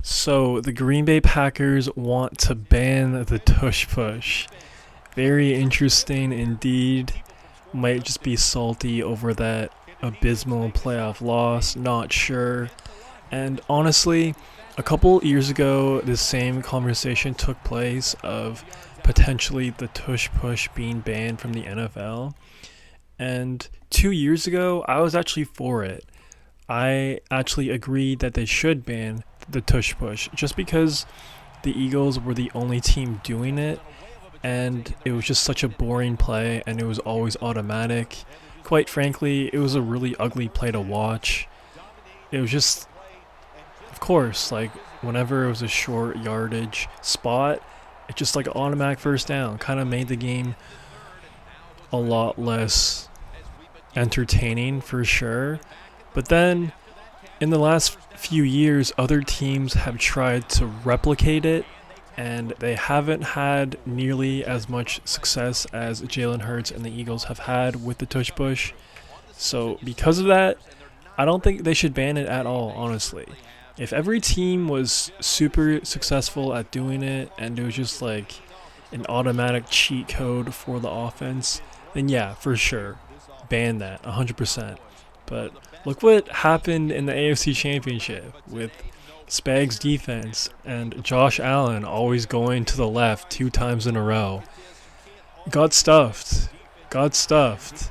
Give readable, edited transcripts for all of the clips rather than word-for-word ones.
So the Green Bay Packers want to ban the tush push. Very interesting indeed. Might just be salty over that abysmal playoff loss, not sure. And honestly, a couple years ago, this same conversation took place of potentially the tush push being banned from the NFL. And 2 years ago, I was actually for it. I actually agreed that they should ban the tush push just because the Eagles were the only team doing it, and it was just such a boring play and it was always automatic. Quite frankly, it was a really ugly play to watch. It was just, of course, like whenever it was a short yardage spot, it just like an automatic first down kind of made the game a lot less entertaining for sure. But then in the last few years, other teams have tried to replicate it, and they haven't had nearly as much success as Jalen Hurts and the Eagles have had with the tush push. So because of that, I don't think they should ban it at all, honestly. If every team was super successful at doing it and it was just like an automatic cheat code for the offense, then yeah, for sure, ban that 100%. But look what happened in the AFC Championship with Spags' defense and Josh Allen always going to the left 2 times in a row. Got stuffed. Got stuffed.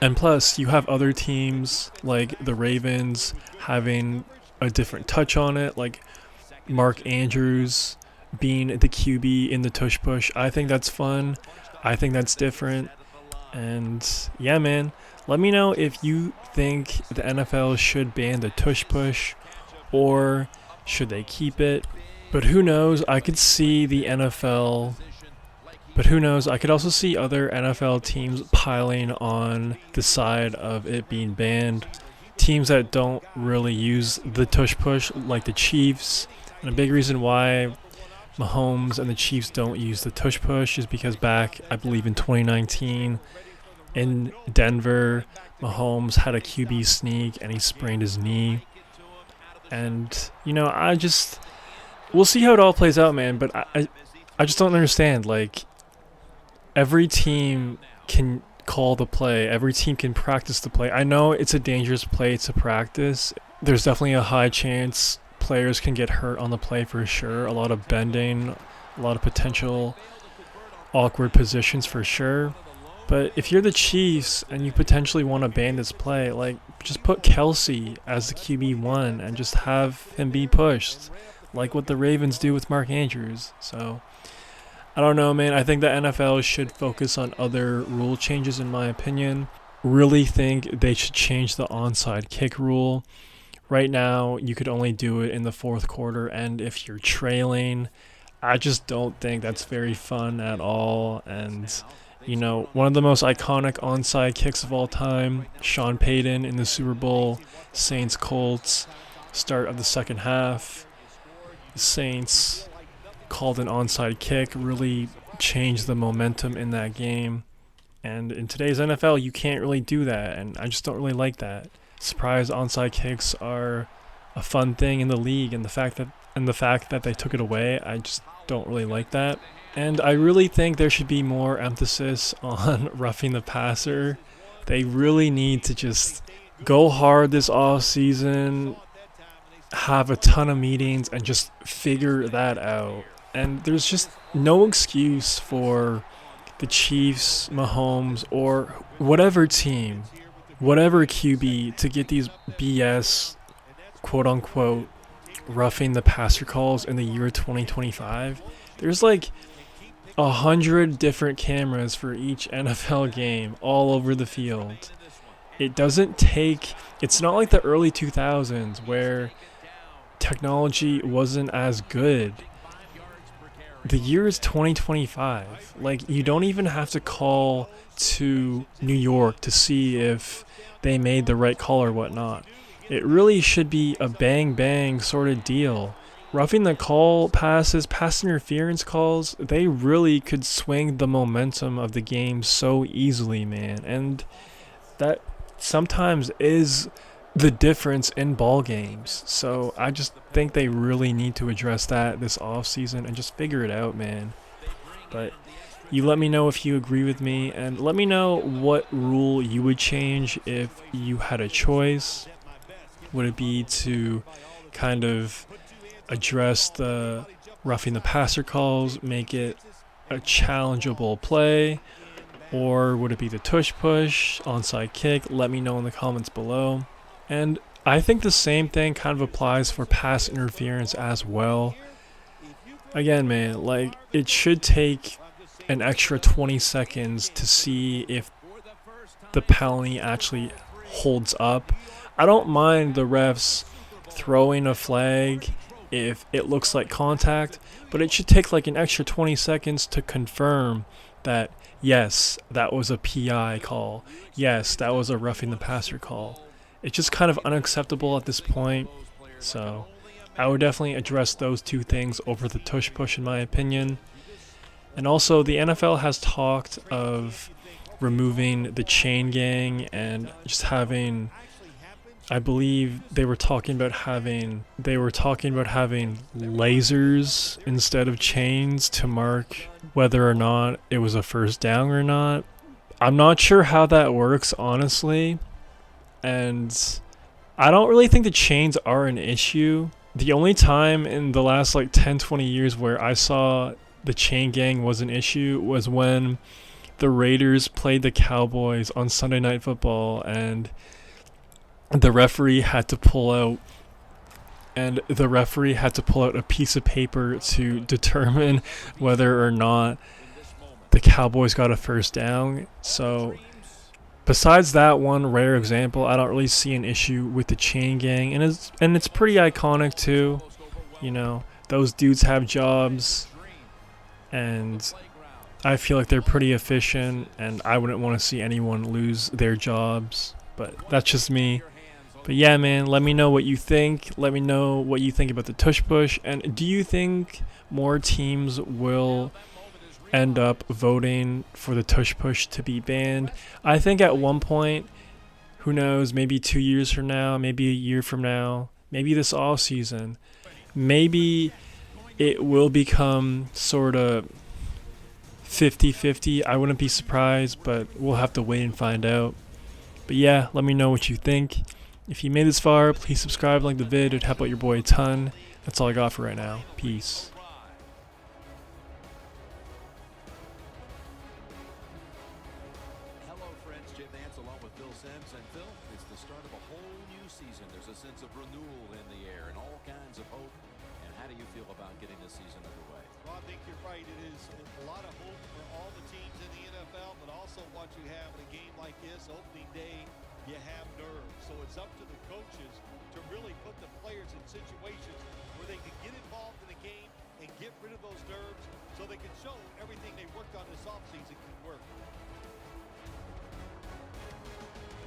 And plus, you have other teams like the Ravens having a different touch on it, like Mark Andrews being the QB in the tush push. I think that's fun. I think that's different. And yeah, man, let me know if you think the NFL should ban the tush push or should they keep it. But who knows? I could see the NFL. But who knows? I could also see other NFL teams piling on the side of it being banned. Teams that don't really use the tush push, like the Chiefs. And a big reason why Mahomes and the Chiefs don't use the tush push is because back, I believe in 2019, in Denver, Mahomes had a QB sneak and he sprained his knee. And, we'll see how it all plays out, man. But I just don't understand. Like, every team can call the play. Every team can practice the play. I know it's a dangerous play to practice. There's definitely a high chance players can get hurt on the play for sure. A lot of bending, a lot of potential awkward positions for sure. But if you're the Chiefs and you potentially want to ban this play, like, just put Kelsey as the QB1 and just have him be pushed, like what the Ravens do with Mark Andrews. So, I don't know, man. I think the NFL should focus on other rule changes, in my opinion. Really think they should change the onside kick rule. Right now, you could only do it in the fourth quarter, and if you're trailing, I just don't think that's very fun at all. And one of the most iconic onside kicks of all time, Sean Payton in the Super Bowl, Saints-Colts, start of the second half. The Saints called an onside kick, really changed the momentum in that game. And in today's NFL, you can't really do that, and I just don't really like that. Surprise onside kicks are a fun thing in the league, and the fact that they took it away, I just don't really like that. And I really think there should be more emphasis on roughing the passer. They really need to just go hard this offseason, have a ton of meetings, and just figure that out. And there's just no excuse for the Chiefs, Mahomes, or whatever team, whatever QB to get these BS, quote-unquote, roughing the passer calls in the year 2025. There's like 100 different cameras for each NFL game all over the field. It's not like the early 2000s where technology wasn't as good. The year is 2025. Like, you don't even have to call to New York to see if they made the right call or whatnot. It really should be a bang-bang sort of deal. Roughing the call passes, pass interference calls, they really could swing the momentum of the game so easily, man. And that sometimes is the difference in ball games. So I just think they really need to address that this offseason and just figure it out, man. But you let me know if you agree with me, and let me know what rule you would change if you had a choice. Would it be to kind of address the roughing the passer calls, make it a challengeable play, or would it be the tush push, onside kick? Let me know in the comments below. And I think the same thing kind of applies for pass interference as well. Again, man, like it should take an extra 20 seconds to see if the penalty actually holds up. I don't mind the refs throwing a flag if it looks like contact, but it should take like an extra 20 seconds to confirm that yes, that was a PI call. Yes, that was a roughing the passer call. It's just kind of unacceptable at this point. So I would definitely address those two things over the tush push in my opinion. And also the NFL has talked of removing the chain gang and just having, I believe they were talking about having lasers instead of chains to mark whether or not it was a first down or not. I'm not sure how that works honestly, and I don't really think the chains are an issue. The only time in the last like 10-20 years where I saw the chain gang was an issue was when the Raiders played the Cowboys on Sunday Night Football, and the referee had to pull out a piece of paper to determine whether or not the Cowboys got a first down. So besides that one rare example, I don't really see an issue with the chain gang, and it's pretty iconic too. You know, those dudes have jobs, and I feel like they're pretty efficient, and I wouldn't want to see anyone lose their jobs. But that's just me. But yeah, man, let me know what you think. Let me know what you think about the tush push. And do you think more teams will end up voting for the tush push to be banned? I think at one point, who knows, maybe 2 years from now, maybe a year from now, maybe this off season, maybe it will become sort of 50-50. I wouldn't be surprised, but we'll have to wait and find out. But yeah, let me know what you think. If you made this far, please subscribe, like the vid, it'd help out your boy a ton. That's all I got for right now. Peace. Hello, friends. Jim Nance along with Phil Sims. And Phil, it's the start of a whole new season. There's a sense of renewal in the air and all kinds of hope. And how do you feel about getting this season underway? Well, I think you're right. It is a lot of hope for all the teams in the NFL, but also what you have in a game like this, opening day, you have nerves. So it's up to the coaches to really put the players in situations where they can get involved in the game and get rid of those nerves so they can show everything they worked on this offseason can work.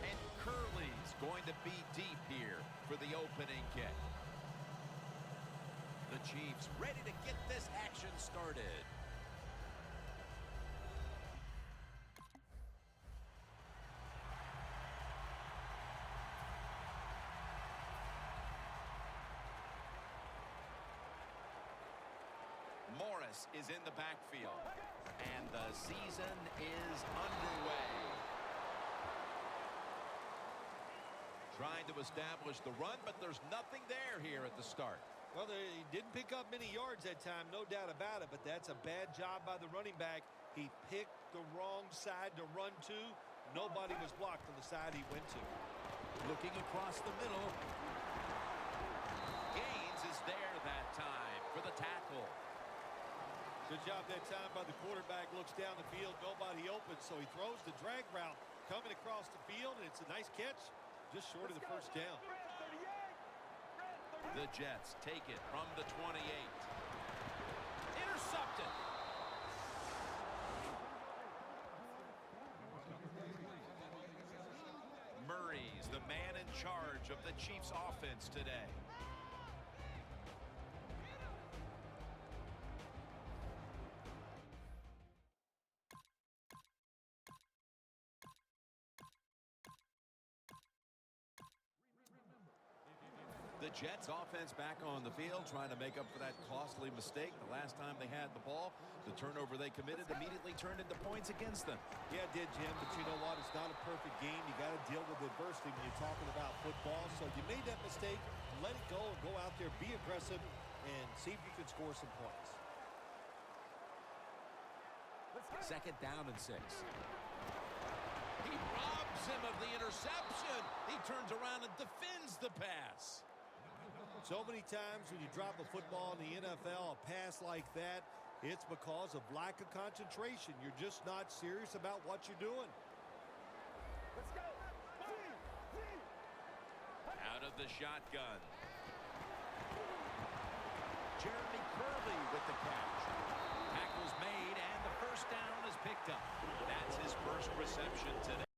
And Curley's going to be deep here for the opening kick. The Chiefs ready to get this action started. Morris is in the backfield, and the season is underway. Trying to establish the run, but there's nothing there here at the start. Well, they didn't pick up many yards that time, no doubt about it, but that's a bad job by the running back. He picked the wrong side to run to. Nobody was blocked on the side he went to. Looking across the middle. Gaines is there that time for the tackle. Good job that time by the quarterback. Looks down the field, nobody open, so he throws the drag route coming across the field, and it's a nice catch, just short of the first down. The Jets take it from the 28. Intercepted. Murray's the man in charge of the Chiefs offense today. Jets offense back on the field trying to make up for that costly mistake the last time they had the ball. The turnover they committed immediately turned into points against them. Yeah, it did, Jim, but you know what? It's not a perfect game. You got to deal with adversity when you're talking about football. So you made that mistake, let it go and go out there, be aggressive, and see if you can score some points. Second down and 6. He robs him of the interception. He turns around and defends the pass. So many times when you drop a football in the NFL, a pass like that, it's because of lack of concentration. You're just not serious about what you're doing. Let's go. Out of the shotgun. Jeremy Curley with the catch. Tackle's made, and the first down is picked up. That's his first reception today.